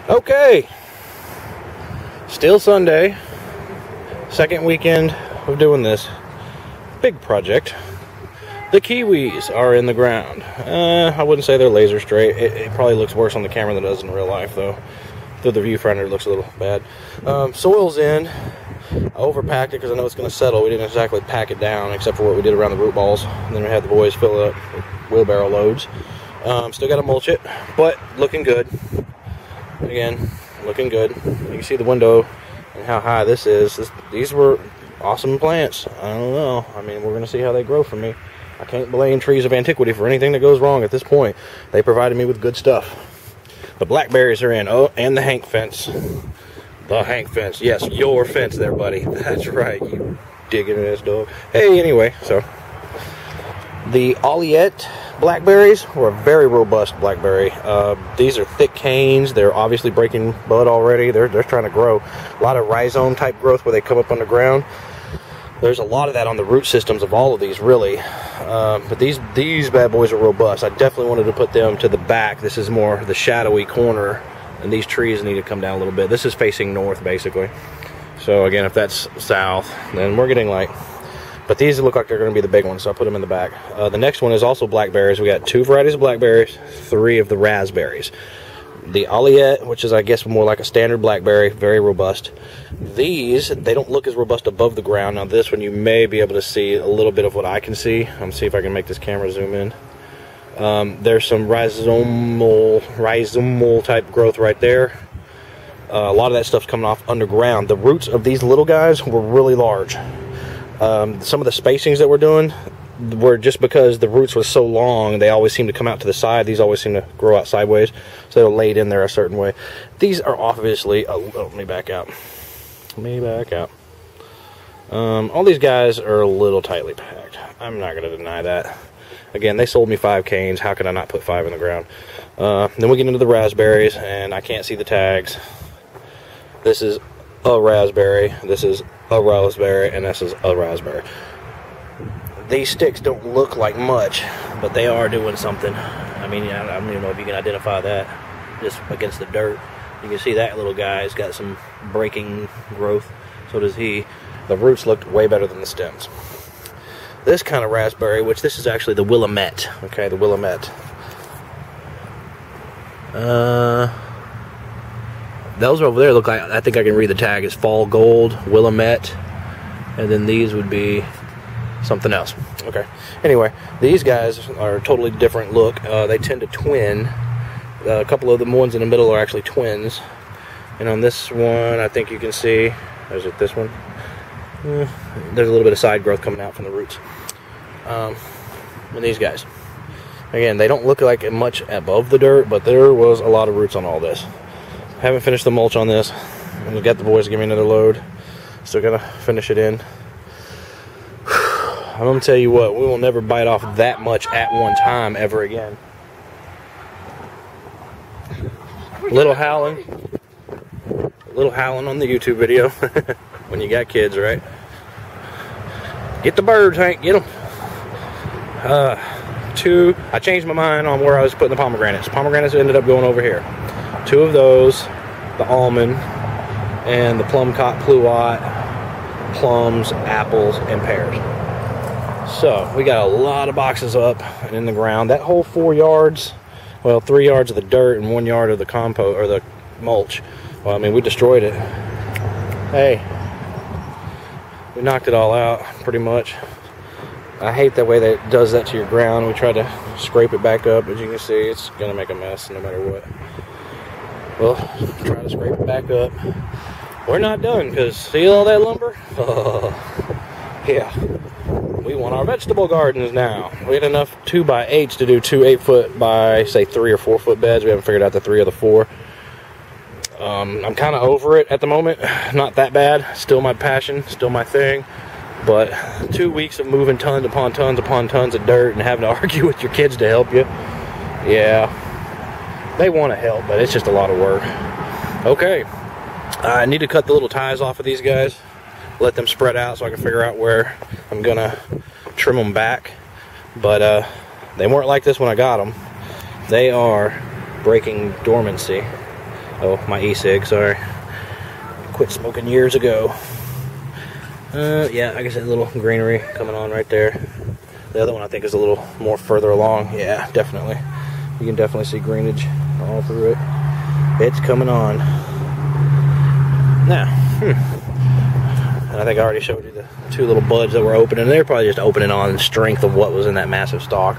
Okay, still Sunday, second weekend of doing this big project. The kiwis are in the ground. I wouldn't say they're laser straight. It probably looks worse on the camera than it does in real life, though. Through the viewfinder, it looks a little bad. Soil's in. I overpacked it because I know it's going to settle. We didn't exactly pack it down, except for what we did around the root balls. And then we had the boys fill it up with wheelbarrow loads. Still got to mulch it, but looking good. Again, looking good. You can see the window and how high this is. These were awesome plants. I don't know. I mean, we're going to see how they grow for me. I can't blame Trees of Antiquity for anything that goes wrong at this point. They provided me with good stuff. The blackberries are in. Oh, and the Hank fence. The Hank fence. Yes, your fence there, buddy. That's right, you digging ass dog. Hey, anyway, so the Oliette blackberries were a very robust blackberry. These are thick canes. They're obviously breaking bud already. They're trying to grow. A lot of rhizome type growth where they come up underground. There's a lot of that on the root systems of all of these, really. But these bad boys are robust. I definitely wanted to put them to the back. This is more the shadowy corner, and these trees need to come down a little bit. This is facing north, basically. So again, if that's south, then we're getting light. But these look like they're going to be the big ones, so I put them in the back. The next one is also blackberries. We got 2 varieties of blackberries, 3 of the raspberries. The Oliette, which is, I guess, more like a standard blackberry, very robust. These, they don't look as robust above the ground. Now, this one, you may be able to see a little bit of what I can see. I'm going to see if I can make this camera zoom in. There's some rhizomal type growth right there. A lot of that stuff's coming off underground. The roots of these little guys were really large. Some of the spacings that we're doing were just because the roots were so long, they always seem to come out to the side. These always seem to grow out sideways, so they're laid in there a certain way. These are obviously, let me back out. All these guys are a little tightly packed. I'm not going to deny that. Again, they sold me 5 canes. How could I not put 5 in the ground? Then we get into the raspberries, and I can't see the tags. This is a raspberry, this is a raspberry, and this is a raspberry. These sticks don't look like much, but they are doing something. I mean, I don't even know if you can identify that just against the dirt. You can see that little guy's got some breaking growth. So does he. The roots looked way better than the stems. This kind of raspberry, which this is actually the Willamette. Okay, the Willamette. Those over there look like, I think I can read the tag, is Fall Gold, Willamette. And then these would be something else. Okay. Anyway, these guys are a totally different look. They tend to twin. A couple of the ones in the middle are actually twins. And on this one, I think you can see, is it this one? There's a little bit of side growth coming out from the roots. And these guys. Again, they don't look like much above the dirt, but there was a lot of roots on all this. Haven't finished the mulch on this. I'm gonna get the boys to give me another load. Still gonna finish it in. I'm gonna tell you what, we will never bite off that much at one time ever again. Little howling on the YouTube video. When you got kids, right? Get the birds, Hank, get them. I changed my mind on where I was putting the pomegranates. Pomegranates ended up going over here. 2 of those, the almond, and the plum-cot pluot, plums, apples, and pears. So, we got a lot of boxes up and in the ground. That whole 4 yards, well, 3 yards of the dirt and 1 yard of the compost, or the mulch. Well, I mean, we destroyed it. Hey, we knocked it all out, pretty much. I hate that way that it does that to your ground. We tried to scrape it back up. As you can see, it's going to make a mess no matter what. Well, try to scrape it back up. We're not done, because see all that lumber? Yeah. We want our vegetable gardens now. We had enough 2x8s to do 2 8-foot by, say, 3 or 4 foot beds. We haven't figured out the 3 or the 4. I'm kind of over it at the moment. Not that bad. Still my passion. Still my thing. But 2 weeks of moving tons upon tons of dirt and having to argue with your kids to help you. Yeah. They want to help, but it's just a lot of work. Okay. I need to cut the little ties off of these guys. Let them spread out so I can figure out where I'm going to trim them back. But they weren't like this when I got them. They are breaking dormancy. Oh, my e-cig, sorry. Quit smoking years ago. Yeah, I guess that little greenery coming on right there. The other one I think is a little more further along. Yeah, definitely. You can definitely see greenage all through it. It's coming on. Now, and I think I already showed you the two little buds that were opening. They're probably just opening on the strength of what was in that massive stalk.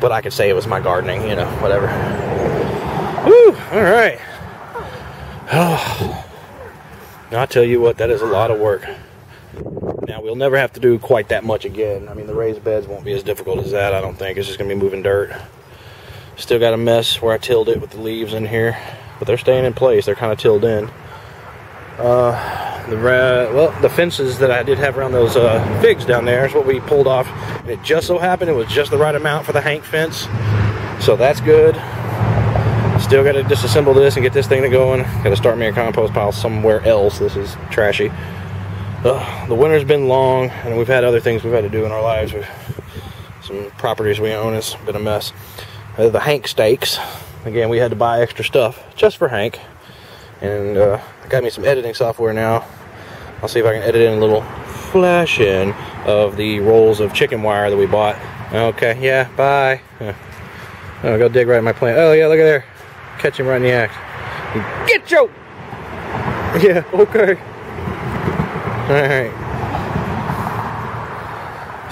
But I could say it was my gardening, you know, whatever. Woo! Alright. Oh. I'll tell you what, that is a lot of work. Now, we'll never have to do quite that much again. I mean, the raised beds won't be as difficult as that, I don't think. It's just going to be moving dirt. Still got a mess where I tilled it with the leaves in here. But they're staying in place. They're kind of tilled in. The fences that I did have around those figs down there is what we pulled off. And it just so happened it was just the right amount for the Hank fence. So that's good. Still got to disassemble this and get this thing to going. Got to start me a compost pile somewhere else. This is trashy. The winter's been long, and we've had other things we've had to do in our lives. Some properties we own. It's been a mess. The Hank steaks. Again, we had to buy extra stuff just for Hank. And I got me some editing software now. I'll see if I can edit in a little flash in of the rolls of chicken wire that we bought. Okay, yeah, bye. Oh, go dig right in my plant. Oh, yeah, look at there. Catch him right in the act. Get you! Yeah, okay. Alright.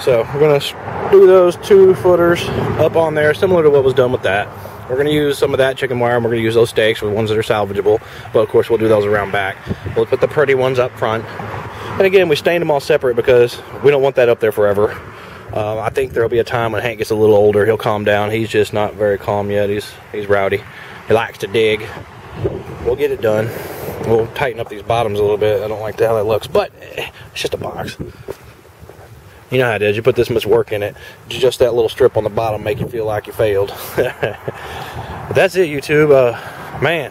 So, we're going to do those 2 footers up on there, similar to what was done with that. We're going to use some of that chicken wire, and we're going to use those stakes for the ones that are salvageable. But, of course, we'll do those around back. We'll put the pretty ones up front. And, again, we stained them all separate because we don't want that up there forever. I think there'll be a time when Hank gets a little older, he'll calm down. He's just not very calm yet. He's rowdy. He likes to dig. We'll get it done. We'll tighten up these bottoms a little bit. I don't like how that looks, but it's just a box. You know how it is. You put this much work in it, just that little strip on the bottom make you feel like you failed. But that's it, YouTube. Man,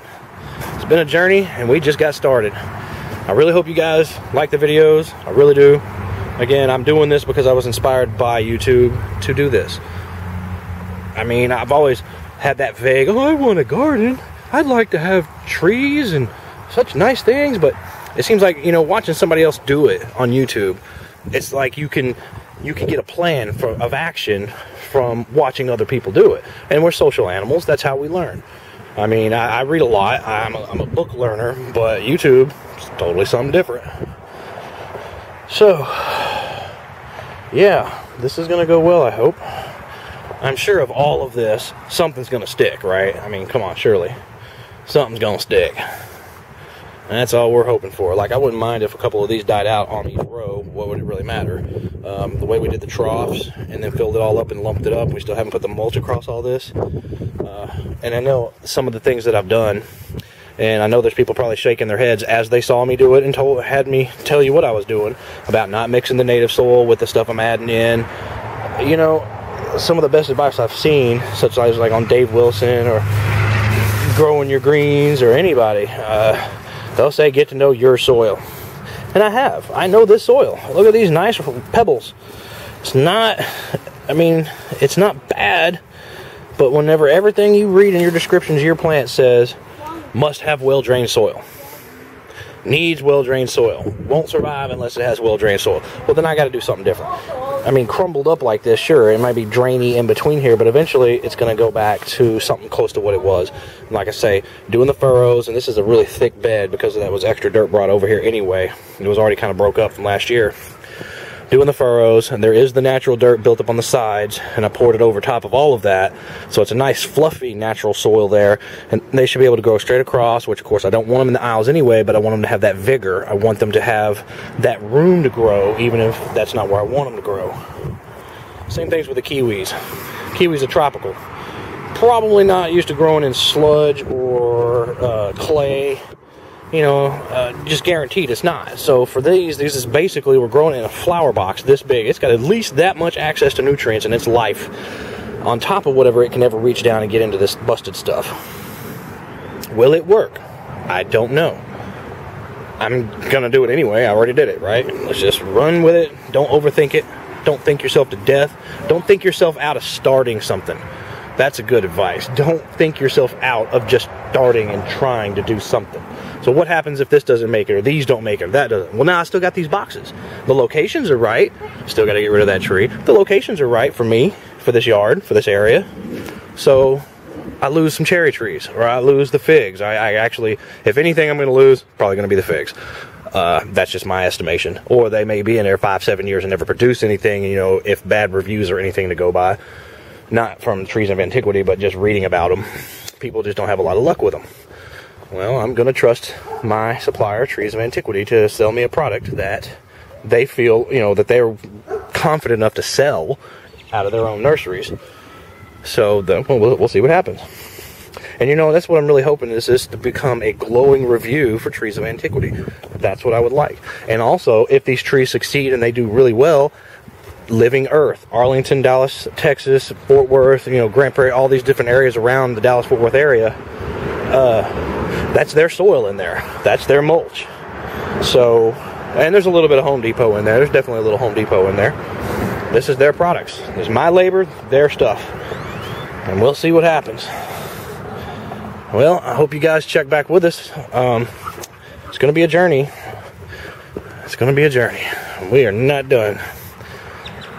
it's been a journey, and we just got started. I really hope you guys like the videos. I really do. Again, I'm doing this because I was inspired by YouTube to do this. I mean, I've always had that vague, oh, I want a garden. I'd like to have trees and such nice things, but it seems like, you know, watching somebody else do it on YouTube, it's like you can get a plan of action from watching other people do it. And we're social animals. That's how we learn. I mean, I read a lot. I'm a book learner, but YouTube is totally something different. So, yeah, this is going to go well, I hope. I'm sure of all of this, something's going to stick, right? I mean, come on, surely. Something's going to stick. And that's all we're hoping for. Like, I wouldn't mind if a couple of these died out on each row. What would it really matter? The way we did the troughs and then filled it all up and lumped it up. We still haven't put the mulch across all this. And I know some of the things that I've done. And I know there's people probably shaking their heads as they saw me do it and had me tell you what I was doing. About not mixing the native soil with the stuff I'm adding in. You know, some of the best advice I've seen, such as like on Dave Wilson or Growing Your Greens or anybody, they'll say get to know your soil. And I have. I know this soil. Look at these nice pebbles. It's not, I mean, it's not bad, but whenever everything you read in your descriptions of your plant says must have well-drained soil, needs well-drained soil, won't survive unless it has well-drained soil, well, then I got to do something different. I mean, crumbled up like this, sure, it might be drainy in between here, but eventually it's going to go back to something close to what it was. And like I say, doing the furrows, and this is a really thick bed because that was extra dirt brought over here anyway. It was already kind of broke up from last year. Doing the furrows, and there is the natural dirt built up on the sides, and I poured it over top of all of that, so it's a nice fluffy natural soil there, and they should be able to grow straight across, which of course I don't want them in the aisles anyway, but I want them to have that vigor. I want them to have that room to grow, even if that's not where I want them to grow. Same things with the kiwis. Kiwis are tropical. Probably not used to growing in sludge or clay. You know, just guaranteed it's not. So for these is basically, we're growing in a flower box this big. It's got at least that much access to nutrients in its life, on top of whatever it can ever reach down and get into this busted stuff. Will it work? I don't know. I'm gonna do it anyway. I already did it, right? Let's just run with it. Don't overthink it. Don't think yourself to death. Don't think yourself out of starting something. That's a good advice. Don't think yourself out of just starting and trying to do something. So what happens if this doesn't make it, or these don't make it, or that doesn't? Well, now I still got these boxes. The locations are right. Still got to get rid of that tree. The locations are right for me, for this yard, for this area. So I lose some cherry trees, or I lose the figs. I actually, if anything I'm going to lose, probably going to be the figs. That's just my estimation. Or they may be in there 5-7 years and never produce anything, you know, if bad reviews or anything to go by. Not from Trees of Antiquity, but just reading about them. People just don't have a lot of luck with them. Well, I'm going to trust my supplier, Trees of Antiquity, to sell me a product that they feel, you know, that they're confident enough to sell out of their own nurseries. So we'll see what happens. And you know, that's what I'm really hoping is this to become a glowing review for Trees of Antiquity. That's what I would like. And also, if these trees succeed and they do really well, Living Earth, Arlington, Dallas, Texas, Fort Worth, you know, Grand Prairie, all these different areas around the Dallas-Fort Worth area, that's their soil in there. That's their mulch. So, and there's a little bit of Home Depot in there. There's definitely a little Home Depot in there. This is their products. It's my labor, their stuff. And we'll see what happens. Well, I hope you guys check back with us. It's going to be a journey. It's going to be a journey. We are not done.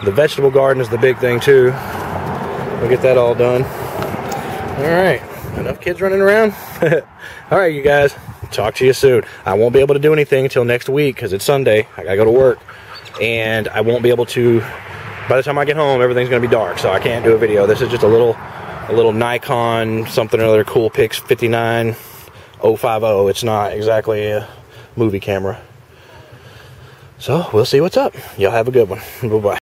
The vegetable garden is the big thing, too. We'll get that all done. All right. Enough kids running around? All right, you guys. Talk to you soon. I won't be able to do anything until next week because it's Sunday. I got to go to work. And I won't be able to... By the time I get home, everything's going to be dark, so I can't do a video. This is just a little Nikon something or other, Coolpix 59050. It's not exactly a movie camera. So, we'll see what's up. Y'all have a good one. Bye-bye.